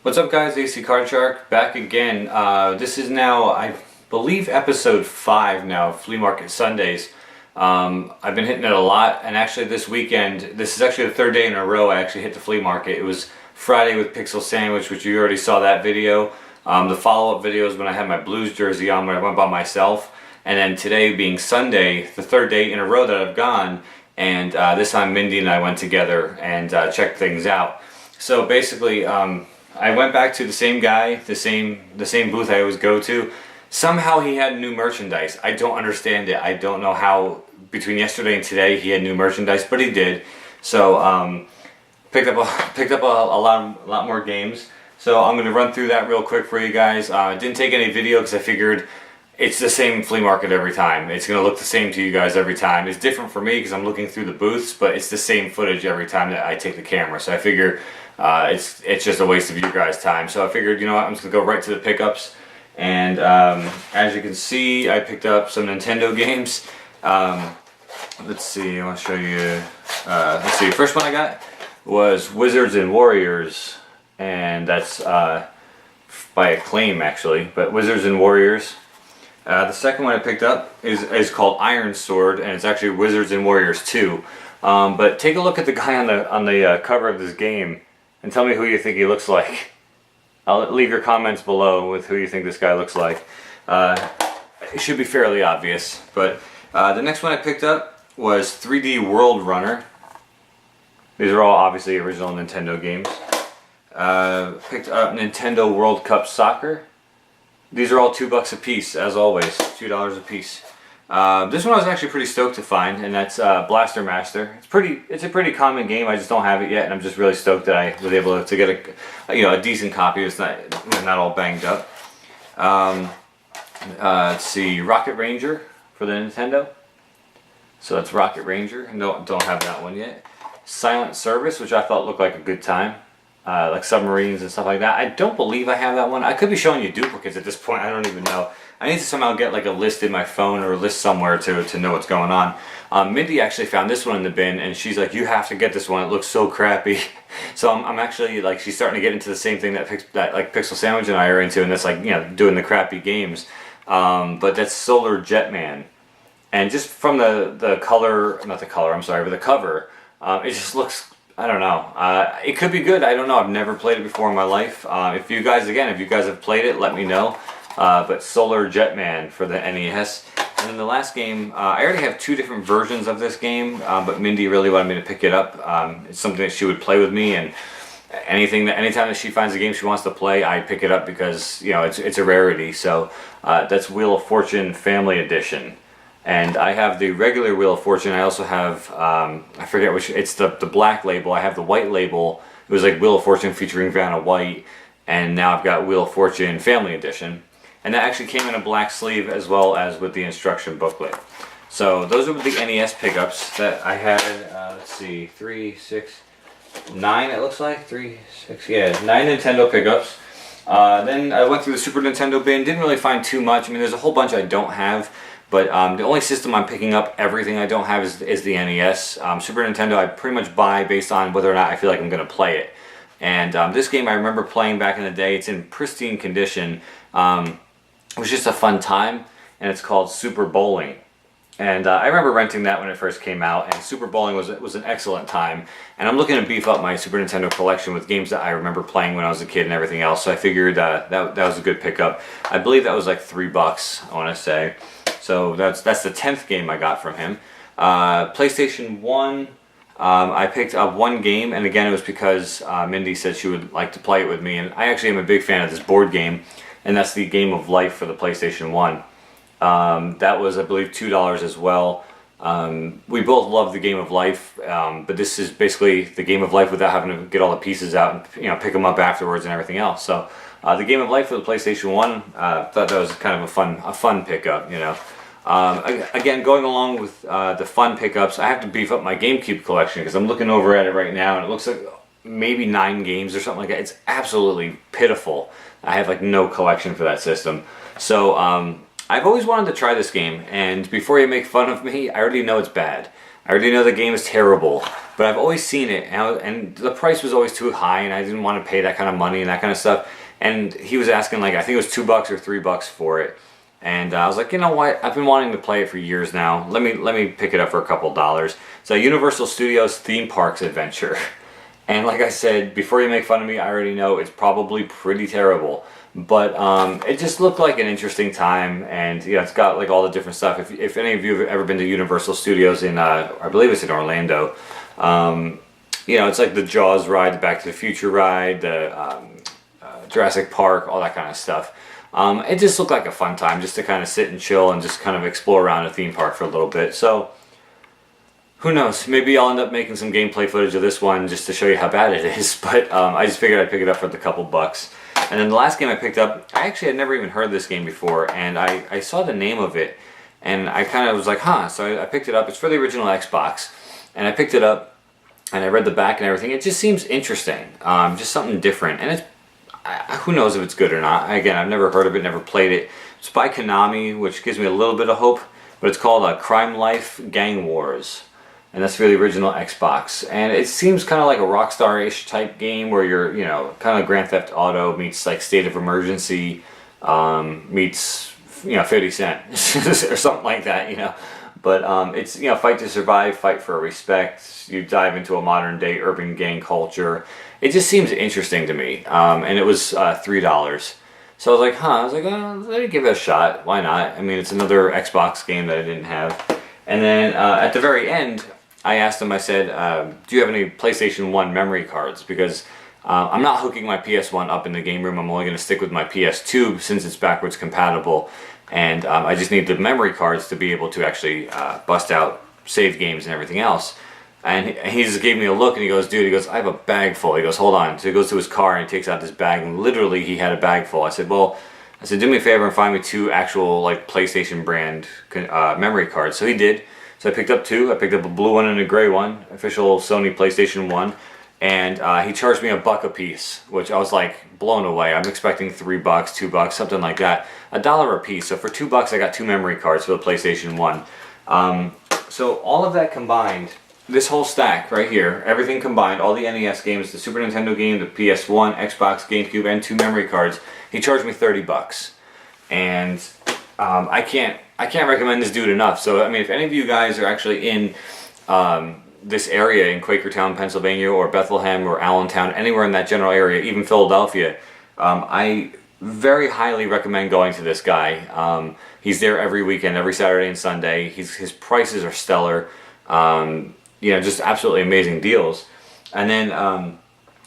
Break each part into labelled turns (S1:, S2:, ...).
S1: What's up guys, ACCardShark back again. This is now, I believe, episode 5 now of Flea Market Sundays. I've been hitting it a lot, and actually this weekend, this is actually the third day in a row I actually hit the flea market. It was Friday with Pixel Sandwich, which you already saw that video. The follow-up video is when I had my Blues jersey on when I went by myself. And then today being Sunday, the third day in a row that I've gone, and this time Mindy and I went together and checked things out. So basically, I went back to the same guy, the same booth I always go to. Somehow he had new merchandise. I don't understand it. I don't know how between yesterday and today he had new merchandise, but he did. So picked up a lot more games. So I'm going to run through that real quick for you guys. I didn't take any video because I figured it's the same flea market every time. It's going to look the same to you guys every time. It's different for me because I'm looking through the booths, but it's the same footage every time that I take the camera. So I figure it's just a waste of you guys' time. So I figured, you know what, I'm just going to go right to the pickups. And as you can see, I picked up some Nintendo games. Let's see, I want to show you. Let's see, first one I got was Wizards and Warriors. And that's by Acclaim actually, but Wizards and Warriors. The second one I picked up is called Iron Sword, and it's actually Wizards and Warriors 2. But take a look at the guy on the cover of this game and tell me who you think he looks like. I'll leave your comments below with who you think this guy looks like. It should be fairly obvious. But the next one I picked up was 3D World Runner. These are all obviously original Nintendo games. Picked up Nintendo World Cup Soccer. These are all $2 a piece, as always, $2 a piece. This one I was actually pretty stoked to find, and that's Blaster Master. It's a pretty common game. I just don't have it yet, and I'm just really stoked that I was able to get a decent copy. It's not all banged up. Let's see, Rocket Ranger for the Nintendo. So that's Rocket Ranger. Don't have that one yet. Silent Service, which I thought looked like a good time. Like submarines and stuff like that. I don't believe I have that one. I could be showing you duplicates at this point. I don't even know. I need to somehow get like a list in my phone or a list somewhere to know what's going on. Mindy actually found this one in the bin, and she's like, "You have to get this one. It looks so crappy." So I'm actually like, she's starting to get into the same thing that like Pixel Sandwich and I are into, and that's like, doing the crappy games. But that's Solar Jetman, and just from the color, not the color. I'm sorry, but the cover, it just looks. I don't know. It could be good. I don't know. I've never played it before in my life. If you guys have played it, let me know. But Solar Jetman for the NES. And then the last game, I already have 2 different versions of this game, but Mindy really wanted me to pick it up. It's something that she would play with me, and anytime that she finds a game she wants to play, I pick it up because it's a rarity. So that's Wheel of Fortune Family Edition. And I have the regular Wheel of Fortune. I also have, I forget which, it's the black label. I have the white label. It was like Wheel of Fortune featuring Vanna White. And now I've got Wheel of Fortune Family Edition. And that actually came in a black sleeve as well as with the instruction booklet. So those are the NES pickups that I had. Let's see, 3, 6, 9 it looks like. 3, 6, yeah, 9 Nintendo pickups. Then I went through the Super Nintendo bin. Didn't really find too much. I mean, there's a whole bunch I don't have. But the only system I'm picking up everything I don't have is the NES. Super Nintendo I pretty much buy based on whether or not I feel like I'm going to play it. And this game I remember playing back in the day. It's in pristine condition. It was just a fun time, and it's called Super Bowling. And I remember renting that when it first came out, and Super Bowling was an excellent time. And I'm looking to beef up my Super Nintendo collection with games that I remember playing when I was a kid and everything else. So I figured that was a good pickup. I believe that was like $3, I want to say. So that's the 10th game I got from him. PlayStation 1, I picked up 1 game, and again it was because Mindy said she would like to play it with me, and I actually am a big fan of this board game, and that's the Game of Life for the PlayStation 1. That was, I believe, $2 as well. We both love the Game of Life, but this is basically the Game of Life without having to get all the pieces out and pick them up afterwards and everything else. So the Game of Life for the PlayStation 1, thought that was kind of a fun pickup, Again, going along with the fun pickups, I have to beef up my GameCube collection because I'm looking over at it right now, and it looks like maybe 9 games or something like that. It's absolutely pitiful. I have like no collection for that system. So I've always wanted to try this game, and before you make fun of me, I already know it's bad. I already know the game is terrible, but I've always seen it, and the price was always too high, and I didn't want to pay that kind of money and that kind of stuff. And he was asking, like, I think it was $2 or $3 for it. And I was like, you know what? I've been wanting to play it for years now. Let me pick it up for a couple dollars. So Universal Studios Theme Parks Adventure. And like I said, before you make fun of me, I already know it's probably pretty terrible. But it just looked like an interesting time, and you know, it's got like all the different stuff. If any of you have ever been to Universal Studios in, I believe it's in Orlando, you know, it's like the Jaws ride, the Back to the Future ride, the Jurassic Park, all that kind of stuff. It just looked like a fun time just to kind of sit and chill and just kind of explore around a theme park for a little bit. So who knows? Maybe I'll end up making some gameplay footage of this one just to show you how bad it is. But I just figured I'd pick it up for the couple bucks. And then the last game I picked up, I actually had never even heard of this game before, and I saw the name of it, and I kind of was like, huh. So I picked it up. It's for the original Xbox, and I picked it up, and I read the back and everything. It just seems interesting, just something different, and it's who knows if it's good or not. Again, I've never heard of it, never played it. It's by Konami, which gives me a little bit of hope, but it's called Crime Life Gang Wars, and that's for the original Xbox. And it seems kind of like a Rockstar-ish type game where you're, you know, kind of Grand Theft Auto meets like State of Emergency, meets, you know, 50 Cent or something like that, you know. But it's, you know, fight to survive, fight for respect. You dive into a modern day urban gang culture. It just seems interesting to me, and it was $3. So I was like, huh, I was like, oh, let me give it a shot. Why not? I mean, it's another Xbox game that I didn't have. And then at the very end, I asked him, I said, do you have any PlayStation 1 memory cards? Because I'm not hooking my PS1 up in the game room. I'm only going to stick with my PS2 since it's backwards compatible. And I just need the memory cards to be able to actually bust out save games and everything else. And he just gave me a look and he goes, dude, he goes, I have a bag full. He goes, hold on. So he goes to his car and he takes out this bag, and literally he had a bag full. I said, well, do me a favor and find me 2 actual like PlayStation brand memory cards. So he did. So I picked up 2. I picked up a blue one and a gray one, official Sony PlayStation 1. And he charged me $1 a piece, which I was like blown away. I'm expecting $3, $2, something like that. $1 a piece. So for $2, I got 2 memory cards for the PlayStation 1. So all of that combined, this whole stack right here, everything combined, all the NES games, the Super Nintendo game, the PS1, Xbox, GameCube, and 2 memory cards, he charged me $30. And I can't recommend this dude enough. So I mean, if any of you guys are actually in this area in Quakertown, Pennsylvania, or Bethlehem, or Allentown, anywhere in that general area, even Philadelphia, I very highly recommend going to this guy. He's there every weekend, every Saturday and Sunday. His prices are stellar. You know, just absolutely amazing deals. And then,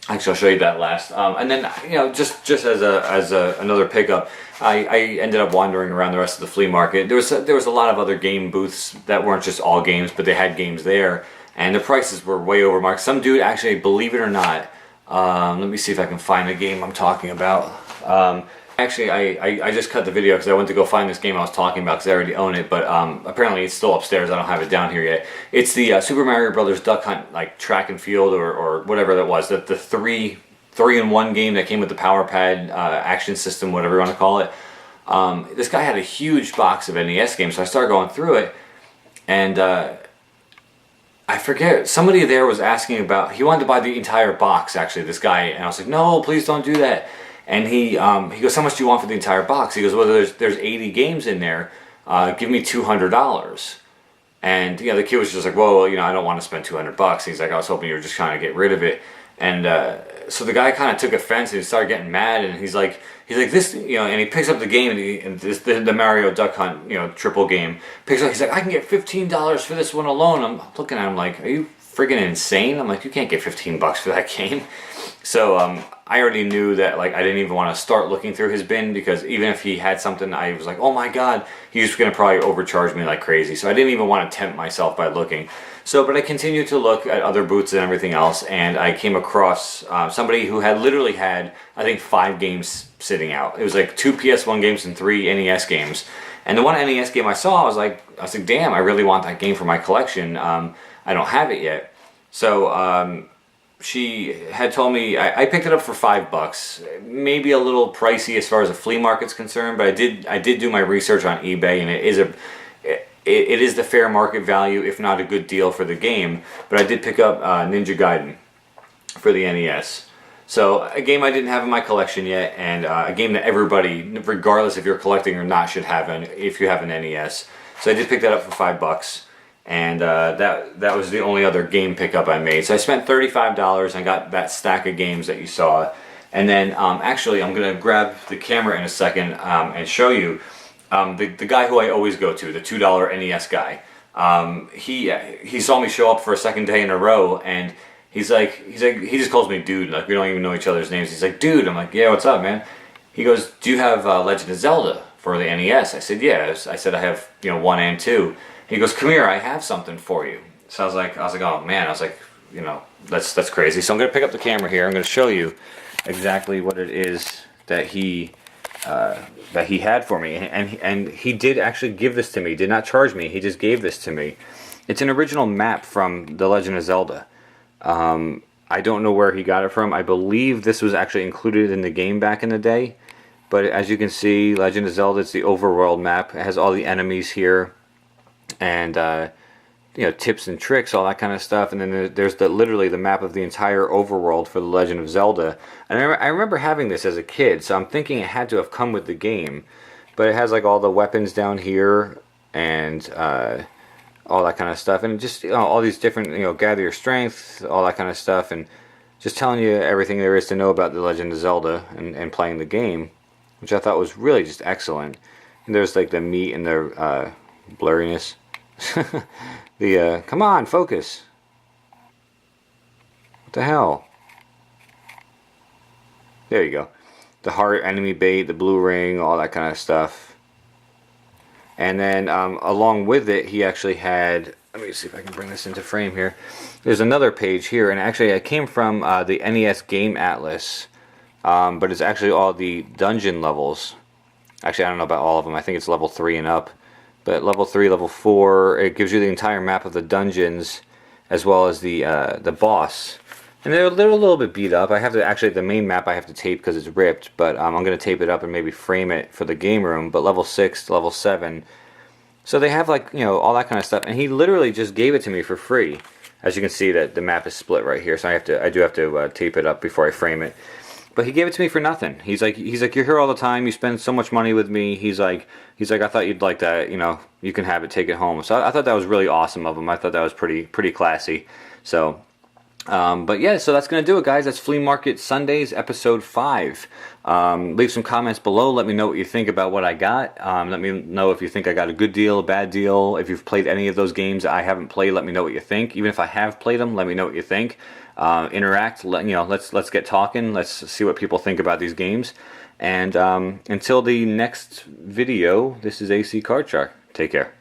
S1: actually, I'll show you that last. And then, you know, just as another pickup, I ended up wandering around the rest of the flea market. There was a lot of other game booths that weren't just all games, but they had games there, and the prices were way over marked. Some dude actually, believe it or not, let me see if I can find the game I'm talking about. Actually, I just cut the video because I went to go find this game I was talking about because I already own it, but apparently it's still upstairs. I don't have it down here yet. It's the Super Mario Brothers Duck Hunt, like track and field or whatever that was. The 3-in-1 game that came with the power pad action system, whatever you want to call it. This guy had a huge box of NES games, so I started going through it, and I forget, somebody there was asking about, he wanted to buy the entire box, actually, this guy, and I was like, no, please don't do that. And he goes, how much do you want for the entire box? He goes, well, there's 80 games in there. Give me $200. And you know, the kid was just like, whoa, you know, I don't want to spend $200. He's like, I was hoping you were just trying to get rid of it. And so the guy kind of took offense and he started getting mad. And he's like this, you know, and he picks up the game and the Mario Duck Hunt, you know, triple game. Picks up, he's like, I can get $15 for this one alone. I'm looking at him like, are you friggin' insane? I'm like, you can't get $15 for that game. So I already knew that, like, I didn't even want to start looking through his bin, because even if he had something, I was like, oh my god, he's going to probably overcharge me like crazy. So I didn't even want to tempt myself by looking. So, but I continued to look at other booths and everything else, and I came across somebody who had literally had, I think, 5 games sitting out. It was like 2 PS1 games and 3 NES games. And the one NES game I saw, I was like, damn, I really want that game for my collection. I don't have it yet. So, she had told me, I picked it up for $5, maybe a little pricey as far as the flea market's concerned, but I did do my research on eBay, and it is the fair market value, if not a good deal for the game. But I did pick up Ninja Gaiden for the NES. So a game I didn't have in my collection yet, and a game that everybody, regardless if you're collecting or not, should have if you have an NES. So I did pick that up for $5, and that was the only other game pickup I made. So I spent $35 and got that stack of games that you saw. And then actually I'm going to grab the camera in a second and show you the guy who I always go to, the $2 NES guy. He saw me show up for a second day in a row, and he just calls me dude, like we don't even know each other's names. He's like, dude. I'm like, yeah, what's up, man? He goes, do you have Legend of Zelda for the NES? I said, yeah. I said, I have 1 and 2. He goes, come here, I have something for you. So I was like, oh man, that's crazy. So I'm gonna pick up the camera here. I'm gonna show you exactly what it is that he had for me, and he did actually give this to me. Did not charge me. He just gave this to me. It's an original map from The Legend of Zelda. I don't know where he got it from. I believe this was actually included in the game back in the day. But as you can see, Legend of Zelda, it's the overworld map. It has all the enemies here, and tips and tricks, all that kind of stuff. And then there's literally the map of the entire overworld for The Legend of Zelda. And I remember having this as a kid, so I'm thinking it had to have come with the game. But it has like all the weapons down here, and all that kind of stuff, and just all these different, gather your strength, all that kind of stuff, and just telling you everything there is to know about The Legend of Zelda and playing the game, which I thought was really just excellent. And there's like the meat and the blurriness. Come on, focus. What the hell? There you go. The heart, enemy bait, the blue ring, all that kind of stuff. And then along with it, he actually had, let me see if I can bring this into frame here. There's another page here, and actually it came from the NES Game Atlas, but it's actually all the dungeon levels. Actually, I don't know about all of them. I think it's level 3 and up. But level 3, level 4, it gives you the entire map of the dungeons, as well as the boss. And they're a little bit beat up. I have to, actually, the main map I have to tape because it's ripped, but I'm going to tape it up and maybe frame it for the game room. But level 6 to level 7. So they have like, all that kind of stuff. And he literally just gave it to me for free. As you can see, that the map is split right here, so I do have to tape it up before I frame it. But he gave it to me for nothing. He's like, you're here all the time. You spend so much money with me. He's like, I thought you'd like that. You can have it, take it home. So I thought that was really awesome of him. I thought that was pretty classy. So. But yeah, so that's going to do it, guys. That's Flea Market Sundays, episode 5. Leave some comments below. Let me know what you think about what I got. Let me know if you think I got a good deal, a bad deal. If you've played any of those games that I haven't played, let me know what you think. Even if I have played them, let me know what you think. Interact. Let's get talking. Let's see what people think about these games. And until the next video, this is ACCardShark. Take care.